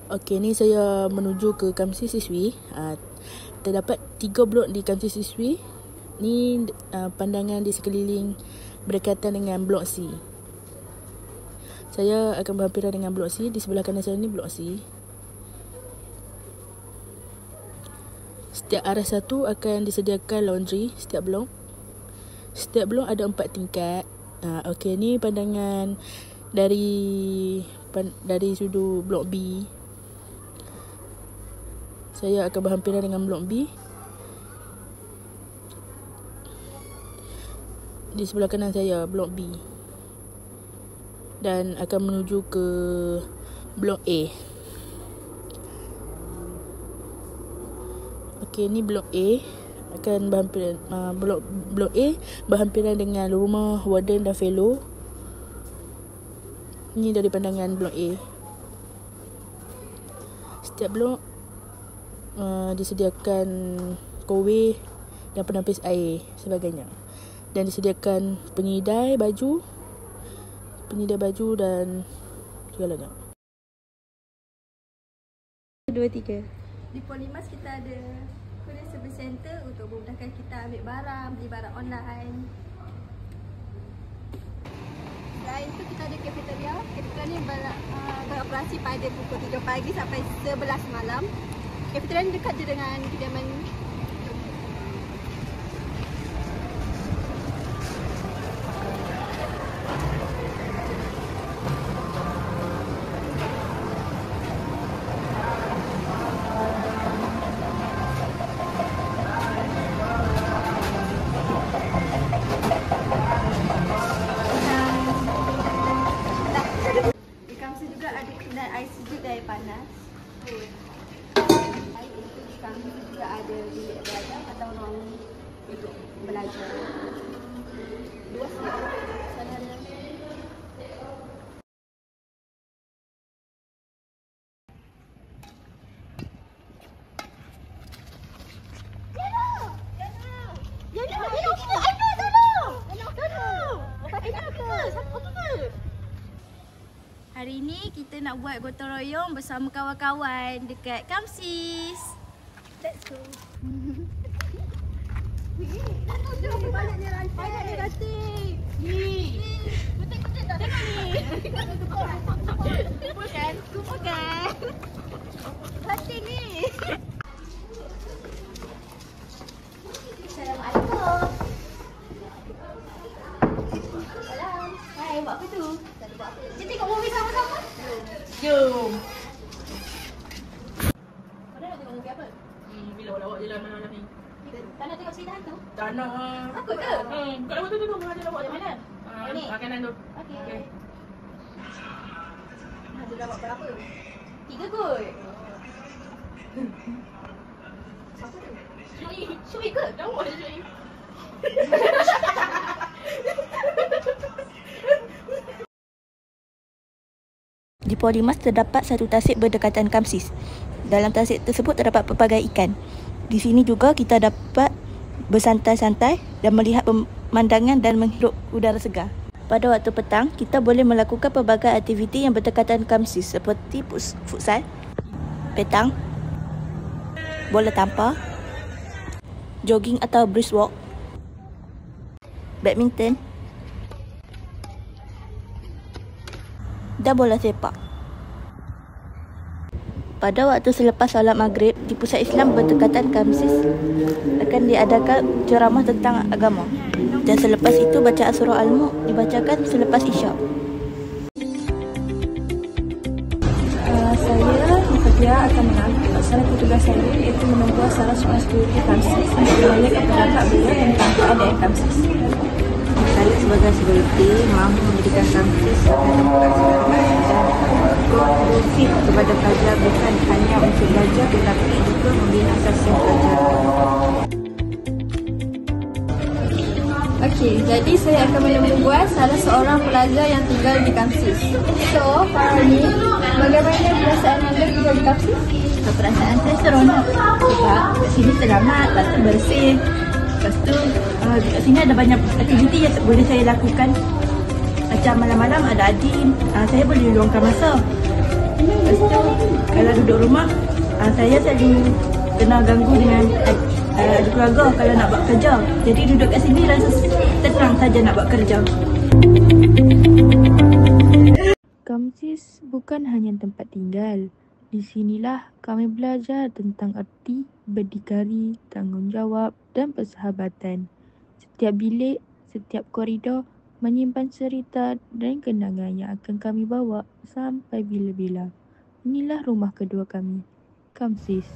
Okey, ni saya menuju ke Kamsis Siswi. Terdapat 3 blok di Kamsis Siswi. Ni pandangan di sekeliling berdekatan dengan blok C. Saya akan berhampiran dengan blok C. Di sebelah kanan saya ni blok C. Setiap arah satu akan disediakan laundry setiap blok. Setiap blok ada 4 tingkat. Okey, ni pandangan dari sudut blok B. Saya akan berhampiran dengan blok B. Di sebelah kanan saya blok B. Dan akan menuju ke blok A. Okey, ni blok A. Akan berhampiran blok A berhampiran dengan rumah warden dan fellow. Ini dari pandangan blok A. Setiap blok disediakan kowe dan penampis air sebagainya. Dan disediakan penyidai baju dan segalanya. 2, 3. Di Polimas kita ada Korean Service Center untuk memudahkan kita ambil barang, beli barang online. Selain itu kita ada cafeteria. Cafeteria ni beroperasi pada pukul 3 pagi sampai 11 malam. Cafeteria ni dekat je dengan kediaman. Di kampus juga ada kedai air sejuk dan air panas. Kami juga ada bilik belajar atau ruang untuk belajar. Luas ya. Sana ada. Hari ini kita nak buat gotong royong bersama kawan-kawan dekat Kamsis. Let's go. Jom, banyaknya ranting. Ni. Kutik-kutik tak tengok ni. Kumpul kan? Ranting ni. Assalamualaikum. Salam. Hai, buat apa tu? Kita tengok movie sama-sama? Jom. Kau nak tengok movie apa? Bila awak je lah malam ni. Tak nak tengok cerita hantu? Tak nak. Takut ke? Kat lawak tu ada lawak Yang mana? Ni? Kanan tu. Okey. Ada dapat berapa? 3 kot. Siapa tu? Syui ke? Lawak je Syui. Di Polimas terdapat satu tasik berdekatan Kamsis. Dalam tasik tersebut terdapat pelbagai ikan. Di sini juga kita dapat bersantai-santai dan melihat pemandangan dan menghirup udara segar. Pada waktu petang, kita boleh melakukan pelbagai aktiviti yang berdekatan Kamsis seperti futsal, petang, bola tampar, jogging atau brisk walk, badminton dan bola sepak. Pada waktu selepas solat maghrib, di pusat Islam berdekatan Kamsis akan diadakan ceramah tentang agama. Dan selepas itu bacaan surah Al-Mulk dibacakan selepas isyak. Saya Fatia akan mengambil salah tugas saya iaitu membuat salah seorang security Kamsis untuk menanyakan pendapat beliau tentang keadaan Kamsis. Saya sebagai security mahu menjadikan Kamsis kondusiv kepada pelajar, bukan hanya untuk belajar tetapi juga membina asas pelajar. Okey, jadi saya akan membuat salah seorang pelajar yang tinggal di Kamsis. So, Farani, bagaimana perasaan anda tinggal di Kamsis? Perasaan saya seronok sebab kat sini selamat, lepas tu bersih. Lepas tu kat sini ada banyak aktiviti yang boleh saya lakukan. Macam malam-malam ada adim, saya boleh luangkan masa. Lepas tu kalau duduk rumah, saya selalu kena ganggu dengan ada keluarga kalau nak buat kerja. Jadi duduk kat sini rasa tenang saja nak buat kerja. Kamsis bukan hanya tempat tinggal. Di sinilah kami belajar tentang erti, berdikari, tanggungjawab dan persahabatan. Setiap bilik, setiap koridor menyimpan cerita dan kenangan yang akan kami bawa sampai bila-bila. Inilah rumah kedua kami, Kamsis.